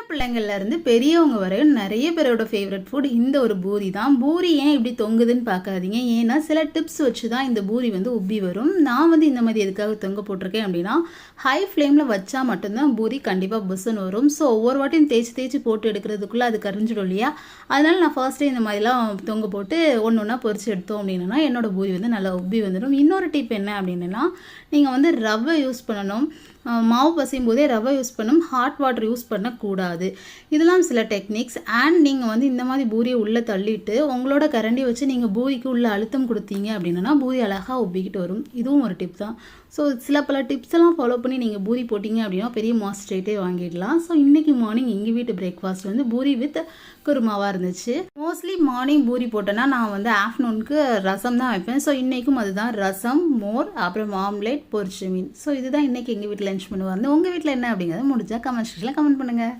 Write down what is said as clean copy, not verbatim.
பிள்ளைங்கள்லேருந்து பெரியவங்க வரையும் நிறைய பேரோட ஃபேவரட் ஃபுட் இந்த ஒரு பூரி தான். பூரி ஏன் இப்படி தொங்குதுன்னு பார்க்காதீங்க. ஏன்னா சில டிப்ஸ் வச்சு தான் இந்த பூரி வந்து உப்பி வரும். நான் வந்து இந்த மாதிரி எதுக்காக தொங்க போட்டிருக்கேன் அப்படின்னா, ஹை ஃப்ளேமில் வச்சா மட்டும்தான் பூரி கண்டிப்பாக புஸ்ஸுன்னு வரும். ஸோ ஒவ்வொரு வாட்டியும் தேய்ச்சி தேய்ச்சி போட்டு எடுக்கிறதுக்குள்ளே அது கரிஞ்சிடும் இல்லையா? அதனால நான் ஃபர்ஸ்ட்டே இந்த மாதிரிலாம் தொங்க போட்டு ஒன்று ஒன்றா பொரிச்சு எடுத்தோம் அப்படின்னா என்னோட பூரி வந்து நல்லா உப்பி வந்துடும். இன்னொரு டிப் என்ன அப்படின்னா, நீங்கள் வந்து ரவை யூஸ் பண்ணணும். மாவு பசையும் போதே ரவை யூஸ் பண்ணணும். ஹாட் வாட்டர் யூஸ் பண்ணக்கூடாது. இதெல்லாம் சில டெக்னிக்ஸ். அண்ட் நீங்கள் வந்து இந்த மாதிரி பூரியை உள்ளே தள்ளிட்டு உங்களோட கரண்டி வச்சு நீங்கள் பூரிக்கு உள்ளே அழுத்தம் கொடுத்தீங்க அப்படின்னா பூரி அழகாக உப்பிக்கிட்டு வரும். இதுவும் ஒரு டிப் தான். ஸோ சில பல டிப்ஸ் எல்லாம் ஃபாலோ பண்ணி நீங்கள் பூரி போட்டிங்க அப்படின்னா பெரிய மாஸ்டரேட்டே வாங்கிடலாம். ஸோ இன்றைக்கி மார்னிங் எங்கள் வீட்டு பிரேக்ஃபாஸ்ட் வந்து பூரி வித் குருமாவாக இருந்துச்சு. மோஸ்ட்லி மார்னிங் பூரி போட்டேன்னா நான் வந்து ஆஃப்டர்நூனுக்கு ரசம் தான் வைப்பேன். ஸோ இன்றைக்கும் அதுதான் ரசம், மோர், அப்புறம் ஆம்லேட், பொரிச்ச மீன். ஸோ இதுதான் இன்றைக்கி எங்கள் வீட்டில் லஞ்ச் பண்ணுவாங்க. உங்கள் வீட்டில் என்ன அப்படிங்கிறத முடிஞ்சால் கமெண்ட் செக்ஷனில் கமெண்ட் பண்ணுங்கள்.